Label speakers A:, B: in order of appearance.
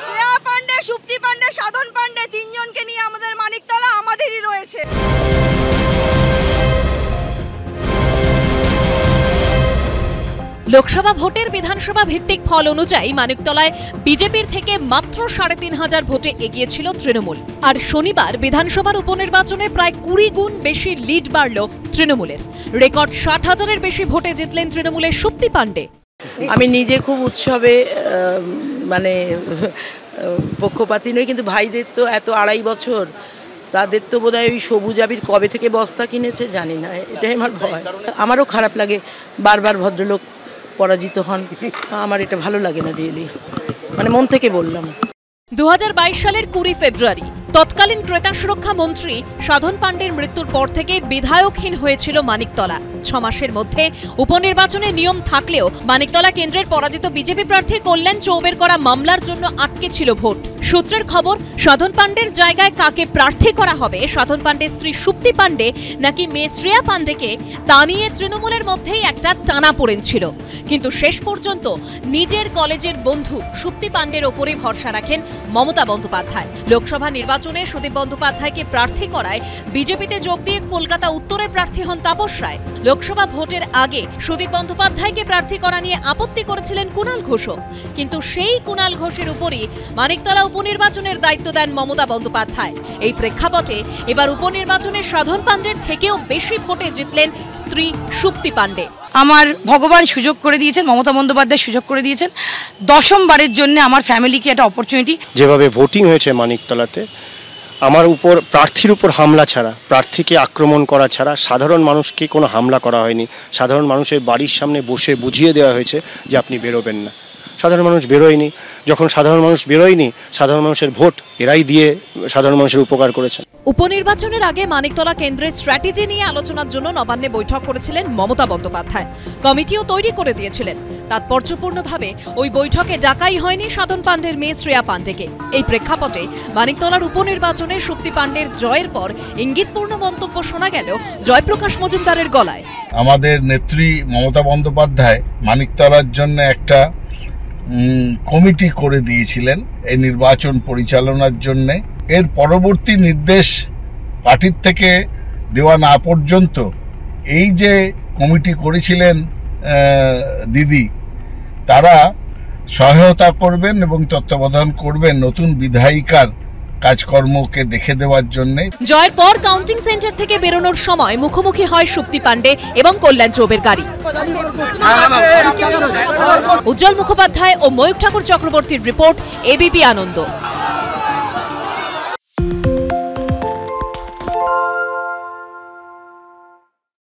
A: শ্রেয়া পান্ডে, সুপ্তি পান্ডে, সাধন পান্ডে তিনজনকে নিয়ে আমাদের মানিকতলা আমাদেরই রয়েছে।
B: লোকসভা ভোটের বিধানসভা ভিত্তিক ফল অনুযায়ী মানিকতলায় বিজেপির থেকে মাত্র ৩৫০০ ভোটে এগিয়েছিল তৃণমূল। আর শনিবার বিধানসভার উপনির্বাচনে প্রায় ২০ গুণ বেশি লিড বাড়ল তৃণমূলের। রেকর্ড ৬০,০০০-এর বেশি ভোটে জিতলেন তৃণমূলের সুপ্তি পান্ডে।
C: আমি নিজে খুব উৎসবে পক্ষপাতী নই, কিন্তু ভাইদের তো এত ২.৫ বছর, তাদের তো বোধহয় ওই সবুজ আবির কবে থেকে বস্তা কিনেছে জানি না, এটাই আমার ভয়। আমারও খারাপ লাগে বারবার ভদ্রলোক পরাজিত হন, আমার এটা ভালো লাগে না রিয়েলি, মন থেকে বললাম।
B: ২০২২ সালের ২০ ফেব্রুয়ারি তৎকালীন ক্রেতা সুরক্ষা মন্ত্রী সাধন পান্ডের মৃত্যুর পর থেকে বিধায়কহীন হয়েছিল মানিকতলা। ৬ মাসের মধ্যে উপনির্বাচনে নিয়ম থাকলেও মানিকতলা কেন্দ্রের পরাজিত বিজেপি প্রার্থী কল্যাণ চৌবের করা মামলার জন্য আটকে ছিল ভোট। সূত্রের খবর, সাধন পান্ডের জায়গায় কাকে প্রার্থী করা হবে, সাধন পান্ডের স্ত্রী সুপ্তি পান্ডে নাকি মেয়ে শ্রেয়া পান্ডেকে, তা নিয়ে তৃণমূলের মধ্যেই একটা টানাপোড়েন ছিল। কিন্তু শেষ পর্যন্ত নিজের কলেজের বন্ধু সুপ্তি পান্ডের ওপরই ভরসা রাখেন মমতা বন্দ্যোপাধ্যায়। লোকসভা নির্বাচনে সুদীপ বন্দ্যোপাধ্যায়কে প্রার্থী করায় বিজেপিতে যোগ দিয়ে কলকাতা উত্তরের প্রার্থী হন তাপস রায়। লোকসভা ভোটের আগে সুদীপ বন্দ্যোপাধ্যায়কে প্রার্থী করা নিয়ে আপত্তি করেছিলেন কুণাল ঘোষও, কিন্তু সেই কুণাল ঘোষের উপরই মানিকতলা উপনির্বাচনের দায়িত্ব দেন মমতা বন্দ্যোপাধ্যায়। এই প্রেক্ষাপটে এবার উপনির্বাচনে সাধন পান্ডের থেকেও বেশি ভোটে জিতলেন স্ত্রী সুপ্তি পান্ডে।
C: আমার ভগবান সুযোগ করে দিয়েছেন, মমতা বন্দ্যোপাধ্যায় সুযোগ করে দিয়েছেন, ১০মবারের জন্য আমার ফ্যামিলিকে একটা অপরচুনিটি।
D: যেভাবে ভোটিং হয়েছে মানিকতলাতে, আমার উপর প্রার্থীর উপর হামলা ছাড়া, প্রার্থীকে আক্রমণ করা ছাড়া সাধারণ মানুষকে কোনো হামলা করা হয়নি। সাধারণ মানুষের বাড়ির সামনে বসে বুঝিয়ে দেওয়া হয়েছে যে আপনি বেরোবেন না। সাধারণ মানুষ বেরোয়নি। যখন সাধারণ মানুষ বেরোয়নি, সাধারণ মানুষের ভোট এরাই দিয়ে সাধারণ মানুষের উপকার করেছেন।
B: উপনির্বাচনের আগে মানিকতলা কেন্দ্রের স্ট্র্যাটেজি নিয়ে আলোচনার জন্য নবান্নে বৈঠক করেছিলেন মমতা বন্দ্যোপাধ্যায়। কমিটিও তৈরি করে দিয়েছিলেন। তাৎপর্যপূর্ণভাবে ওই বৈঠকে ডাকাই হয়নি সাধন পান্ডের মেয়ে শ্রেয়া পান্ডেকে। এই প্রেক্ষাপটে মানিকতলার উপনির্বাচনে সুপ্তি পান্ডের জয়ের পর ইঙ্গিতপূর্ণ মন্তব্য শোনা গেল জয়প্রকাশ মজুমদারের গলায়।
E: আমাদের নেত্রী মমতা বন্দ্যোপাধ্যায় মানিকতলার জন্য একটা কমিটি করে দিয়েছিলেন এই নির্বাচন পরিচালনার জন্য। এর পরবর্তী নির্দেশ পার্টির থেকে দেওয়া না পর্যন্ত এই যে কমিটি করেছিলেন দিদি, তারা সহায়তা করবেন এবং তত্ত্বাবধান করবেন নতুন বিধায়িকার কাজকর্মকে দেখে দেওয়ার জন্য।
B: জয়ের পর কাউন্টিং সেন্টার থেকে বেরোনোর সময় মুখোমুখি হয় সুপ্তি পান্ডে এবং কল্যাণ চৌবের গাড়ি। উজ্জ্বল মুখোপাধ্যায় ও ময়ূখ ঠাকুর চক্রবর্তীর রিপোর্ট, এবিপি আনন্দ।